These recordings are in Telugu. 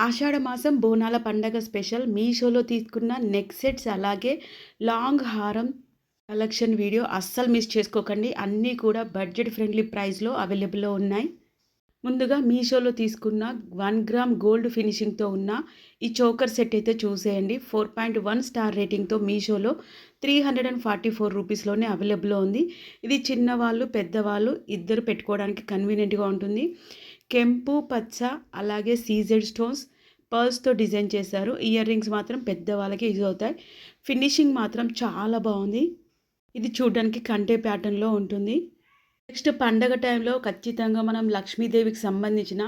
ఆషాఢ మాసం బోనాల పండగ స్పెషల్ మీషోలో తీసుకున్న నెక్ సెట్స్ అలాగే లాంగ్ హారం కలెక్షన్ వీడియో అస్సలు మిస్ చేసుకోకండి. అన్నీ కూడా బడ్జెట్ ఫ్రెండ్లీ ప్రైస్లో అవైలబుల్లో ఉన్నాయి. ముందుగా మీషోలో తీసుకున్న 1 గ్రామ్ గోల్డ్ ఫినిషింగ్తో ఉన్న ఈ చోకర్ సెట్ అయితే చూసేయండి. 4.1 స్టార్ రేటింగ్తో మీషోలో 344 రూపీస్లోనే అవైలబుల్లో ఉంది. ఇది చిన్నవాళ్ళు పెద్దవాళ్ళు ఇద్దరు పెట్టుకోవడానికి కన్వీనియంట్గా ఉంటుంది. కెంపు పచ్చ అలాగే సీజెడ్ స్టోన్స్ పర్ల్స్తో డిజైన్ చేశారు. ఇయర్ రింగ్స్ మాత్రం పెద్దవాళ్ళకి యూజ్ అవుతాయి. ఫినిషింగ్ మాత్రం చాలా బాగుంది. ఇది చూడడానికి కంటే ప్యాటర్న్లో ఉంటుంది. నెక్స్ట్ పండగ టైంలో ఖచ్చితంగా మనం లక్ష్మీదేవికి సంబంధించిన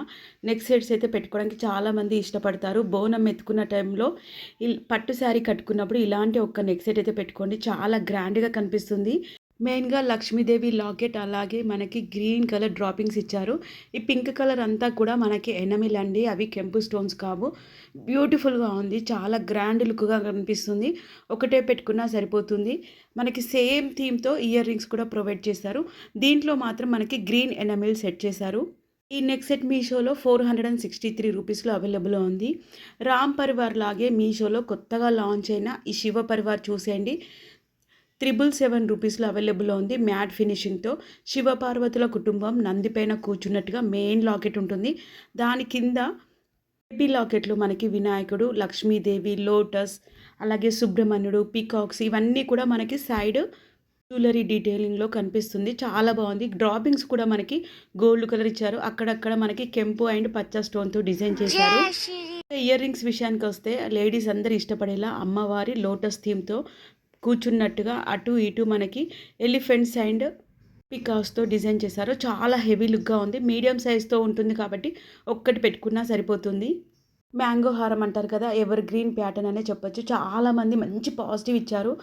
నెక్ సెట్స్ అయితే పెట్టుకోవడానికి చాలామంది ఇష్టపడతారు. బోనం ఎత్తుకున్న టైంలో పట్టు శారీ కట్టుకున్నప్పుడు ఇలాంటి ఒక నెక్ సెట్ అయితే పెట్టుకోండి, చాలా గ్రాండ్గా కనిపిస్తుంది. మెయిన్గా లక్ష్మీదేవి లాకెట్ అలాగే మనకి గ్రీన్ కలర్ డ్రాపింగ్స్ ఇచ్చారు. ఈ పింక్ కలర్ అంతా కూడా మనకి ఎనమిల్ అండి, అవి కెంపు స్టోన్స్ కావు. బ్యూటిఫుల్గా ఉంది, చాలా గ్రాండ్ లుక్గా కనిపిస్తుంది. ఒకటే పెట్టుకున్నా సరిపోతుంది. మనకి సేమ్ థీమ్తో ఇయర్ రింగ్స్ కూడా ప్రొవైడ్ చేశారు. దీంట్లో మాత్రం మనకి గ్రీన్ ఎనమిల్ సెట్ చేశారు. ఈ నెక్ సెట్ మీషోలో 463 రూపీస్లో అవైలబుల్ ఉంది. రామ్ పరివార్ లాగే మీషోలో కొత్తగా లాంచ్ అయిన ఈ శివ పరివార్ చూసేయండి. 777 రూపీస్లో అవైలబుల్లో ఉంది. మ్యాట్ ఫినిషింగ్తో శివపార్వతుల కుటుంబం నందిపైన కూర్చున్నట్టుగా మెయిన్ లాకెట్ ఉంటుంది. దాని కింద బేబీ లాకెట్లు మనకి వినాయకుడు, లక్ష్మీదేవి, లోటస్ అలాగే సుబ్రహ్మణ్యుడు, పీకాక్స్ ఇవన్నీ కూడా మనకి సైడ్ జ్యువెలరీ డీటెయిలింగ్లో కనిపిస్తుంది. చాలా బాగుంది. డ్రాపింగ్స్ కూడా మనకి గోల్డ్ కలర్ ఇచ్చారు. అక్కడక్కడ మనకి కెంపు అండ్ పచ్చ స్టోన్తో డిజైన్ చేశారు. ఇయర్ రింగ్స్ విషయానికి వస్తే లేడీస్ అందరూ ఇష్టపడేలా అమ్మవారి లోటస్ థీమ్తో కూర్చున్నట్టుగా అటు ఇటు మనకి ఎలిఫెంట్స్ అండ్ పికాక్స్తో డిజైన్ చేశారు. చాలా హెవీ లుక్గా ఉంది. మీడియం సైజ్తో ఉంటుంది కాబట్టి ఒక్కటి పెట్టుకున్నా సరిపోతుంది. మ్యాంగో హారం అంటారు కదా, ఎవర్ గ్రీన్ ప్యాటర్న్ అనే చెప్పొచ్చు. చాలామంది మంచి పాజిటివ్ ఇచ్చారు.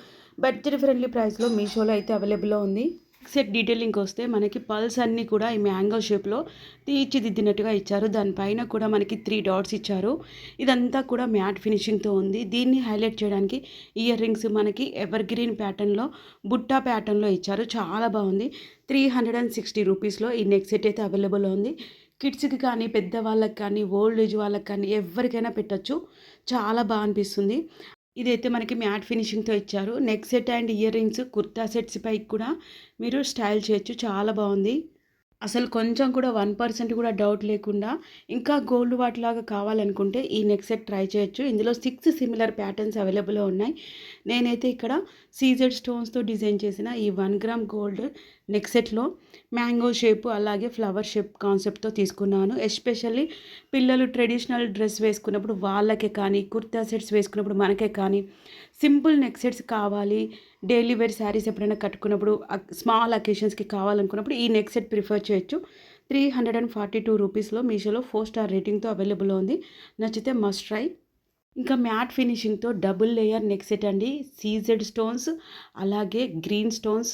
బడ్జెట్ ఫ్రెండ్లీ ప్రైస్లో మీషోలో అయితే అవైలబుల్లో ఉంది. సెట్ డీటెయిలింగ్ వస్తే మనకి పల్స్ అన్నీ కూడా ఈ మ్యాంగో షేప్లో తీర్చిదిద్దినట్టుగా ఇచ్చారు. దానిపైన కూడా మనకి 3 డాట్స్ ఇచ్చారు. ఇదంతా కూడా మ్యాట్ ఫినిషింగ్తో ఉంది. దీన్ని హైలైట్ చేయడానికి ఇయర్ రింగ్స్ మనకి ఎవర్ గ్రీన్ ప్యాటర్న్లో బుట్టా ప్యాటర్న్లో ఇచ్చారు. చాలా బాగుంది. 360 రూపీస్లో ఈ నెక్ సెట్ అయితే అవైలబుల్ ఉంది. కిడ్స్కి కానీ పెద్దవాళ్ళకి కానీ ఓల్డ్ ఏజ్ వాళ్ళకి కానీ ఎవరికైనా పెట్టచ్చు. చాలా బాగా అనిపిస్తుంది. ఇదైతే మనకి మ్యాట్ ఫినిషింగ్తో ఇచ్చారు. Neck set and ear rings kurta sets పైకి కూడా మీరు స్టైల్ చేయొచ్చు. చాలా బాగుంది. అసలు కొంచెం కూడా 1% కూడా డౌట్ లేకుండా ఇంకా గోల్డ్ వాటిలాగా కావాలనుకుంటే ఈ నెక్ సెట్ ట్రై చేయొచ్చు. ఇందులో 6 సిమిలర్ ప్యాటర్న్స్ అవైలబుల్లో ఉన్నాయి. నేనైతే ఇక్కడ సీజెడ్ స్టోన్స్తో డిజైన్ చేసిన ఈ 1 గ్రామ్ గోల్డ్ నెక్ సెట్లో మ్యాంగో షేప్ అలాగే ఫ్లవర్ షేప్ కాన్సెప్ట్తో తీసుకున్నాను. ఎస్పెషల్లీ పిల్లలు ట్రెడిషనల్ డ్రెస్ వేసుకున్నప్పుడు వాళ్ళకే కానీ, కుర్తా సెట్స్ వేసుకున్నప్పుడు మనకే కానీ సింపుల్ నెక్ సెట్స్ కావాలి, డైలీ వేర్ శారీస్ ఎప్పుడైనా కట్టుకున్నప్పుడు స్మాల్ అకేషన్స్కి కావాలనుకున్నప్పుడు ఈ నెక్ సెట్ ప్రిఫర్ చేయొచ్చు. 342 రూపీస్లో మీషోలో 4 స్టార్ రేటింగ్తో అవైలబుల్లో ఉంది. నచ్చితే మస్ట్ ట్రై. ఇంకా మ్యాట్ ఫినిషింగ్తో డబుల్ లేయర్ నెక్ సెట్ అండి. సీజెడ్ స్టోన్స్ అలాగే గ్రీన్ స్టోన్స్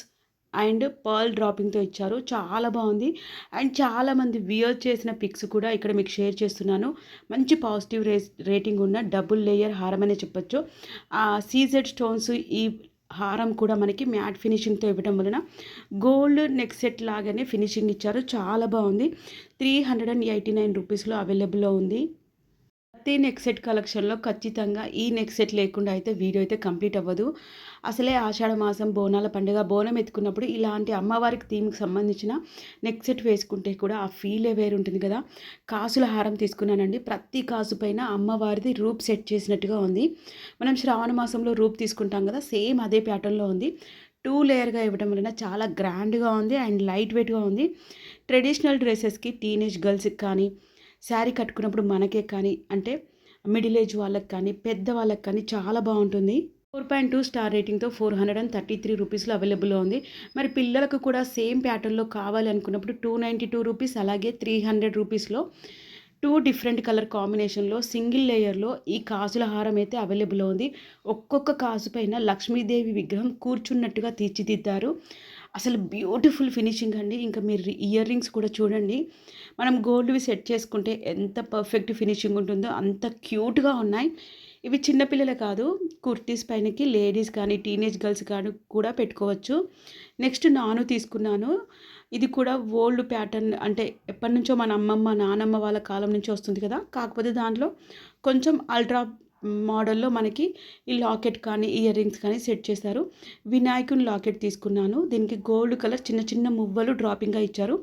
అండ్ పర్ల్ డ్రాపింగ్తో ఇచ్చారు. చాలా బాగుంది. అండ్ చాలామంది వియర్ చేసిన పిక్స్ కూడా ఇక్కడ మీకు షేర్ చేస్తున్నాను. మంచి పాజిటివ్ రేటింగ్ ఉన్న డబుల్ లేయర్ హారం అనే చెప్పొచ్చు. సీజెడ్ స్టోన్స్ ఈ హారం కూడా మనకి మ్యాట్ ఫినిషింగ్తో ఇవ్వడం వలన గోల్డ్ నెక్ సెట్ లాగానే ఫినిషింగ్ ఇచ్చారు. చాలా బాగుంది. 389 రూపీస్లో అవైలబుల్లో ఉంది. ప్రతి నెక్ సెట్ కలెక్షన్లో ఖచ్చితంగా ఈ నెక్ సెట్ లేకుండా అయితే వీడియో అయితే కంప్లీట్ అవ్వదు. అసలే ఆషాఢ మాసం బోనాల పండుగ, బోనం ఎత్తుకున్నప్పుడు ఇలాంటి అమ్మవారికి థీమ్కి సంబంధించిన నెక్ సెట్ వేసుకుంటే కూడా ఆ ఫీలే వేరు ఉంటుంది కదా. కాసుల హారం తీసుకున్నానండి. ప్రతి కాసు పైన అమ్మవారిది రూప్ సెట్ చేసినట్టుగా ఉంది. మనం శ్రావణ మాసంలో రూప్ తీసుకుంటాం కదా, సేమ్ అదే ప్యాటర్న్లో ఉంది. 2 లేయర్గా ఇవ్వడం వలన చాలా గ్రాండ్గా ఉంది అండ్ లైట్ వెయిట్గా ఉంది. ట్రెడిషనల్ డ్రెస్సెస్కి టీనేజ్ గర్ల్స్కి కానీ, శారీ కట్టుకున్నప్పుడు మనకే కానీ, అంటే మిడిల్ ఏజ్ వాళ్ళకి కానీ పెద్దవాళ్ళకి కానీ చాలా బాగుంటుంది. 4.2 స్టార్ రేటింగ్తో 433 రూపీస్లో అవైలబుల్లో ఉంది. మరి పిల్లలకు కూడా సేమ్ ప్యాటర్న్లో కావాలి అనుకున్నప్పుడు 292 రూపీస్ అలాగే 300 రూపీస్లో 2 డిఫరెంట్ కలర్ కాంబినేషన్లో సింగిల్ లేయర్లో ఈ కాసుల హారం అయితే అవైలబుల్లో ఉంది. ఒక్కొక్క కాసు పైన లక్ష్మీదేవి విగ్రహం కూర్చున్నట్టుగా తీర్చిదిద్దారు. అసలు బ్యూటిఫుల్ ఫినిషింగ్ అండి. ఇంకా మీరు ఇయర్ రింగ్స్ కూడా చూడండి. మనం గోల్డ్వి సెట్ చేసుకుంటే ఎంత పర్ఫెక్ట్ ఫినిషింగ్ ఉంటుందో అంత క్యూట్గా ఉన్నాయి. ఇవి చిన్నపిల్లలే కాదు, కుర్తీస్ పైనకి లేడీస్ కానీ టీనేజ్ గర్ల్స్ కానీ కూడా పెట్టుకోవచ్చు. నెక్స్ట్ నాను తీసుకున్నాను. ఇది కూడా ఓల్డ్ ప్యాటర్న్ అంటే ఎప్పటినుంచో మన అమ్మమ్మ, నానమ్మ వాళ్ళ కాలం నుంచి వస్తుంది కదా! కాకపోతే దాంట్లో కొంచెం అల్ట్రా మోడల్‌లో మనకి ఈ లాకెట్ కానీ, ఇయర్ రింగ్స్ కానీ సెట్ చేశారు. వినాయకుని లాకెట్ తీసుకున్నాను. దీనికి గోల్డ్ కలర్ చిన్న చిన్న మువ్వలు డ్రాపింగ్‌గా ఇచ్చారు.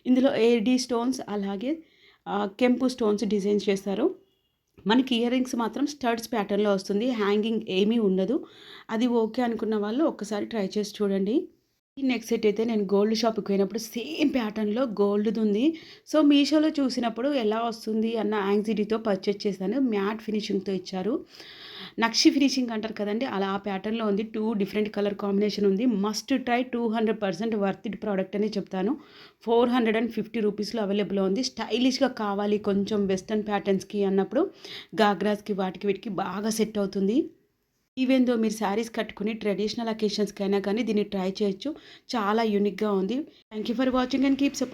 ఇందులో ఏడీ స్టోన్స్ అలాగే కెంపు స్టోన్స్ డిజైన్స్ చేశారు. మనకి ఇయర్ రింగ్స్ మాత్రం స్టడ్స్ ప్యాటర్న్‌లో వస్తుంది. హ్యాంగింగ్ ఏమీ ఉండదు. అది ఓకే అనుకున్న వాళ్ళు ఒక్కసారి ట్రై చేసి చూడండి. ఈ నెక్ సెట్ అయితే నేను గోల్డ్ షాప్‌కి పోయినప్పుడు సేమ్ ప్యాటర్న్‌లో గోల్డ్‌దుంది. సో, మీషోలో చూసినప్పుడు ఎలా వస్తుంది అన్న యాంగ్జైటీతో పర్చేజ్ చేశాను. మ్యాట్ ఫినిషింగ్‌తో ఇచ్చారు. నక్షి ఫినిషింగ్ అంటారు కదండీ! అలా ఆ ప్యాటర్న్‌లో ఉంది. 2 డిఫరెంట్ కలర్ కాంబినేషన్ ఉంది. Must try 200% worth it product అనే చెప్తాను. 450 రూపీస్‌లో అవైలబుల్‌లో ఉంది. స్టైలిష్‌గా కావాలి కొంచెం వెస్టర్న్ ప్యాటర్న్స్‌కి అన్నప్పుడు గాగ్రాస్‌కి వాటికి వీటికి బాగా సెట్ అవుతుంది. ఈవెన్ దో మీరు శారీస్ కట్టుకుని ట్రెడిషనల్ అకేషన్స్‌కైనా కానీ దీన్ని ట్రై చేయొచ్చు. చాలా యూనిక్‌గా ఉంది. Thank you for watching and keep support.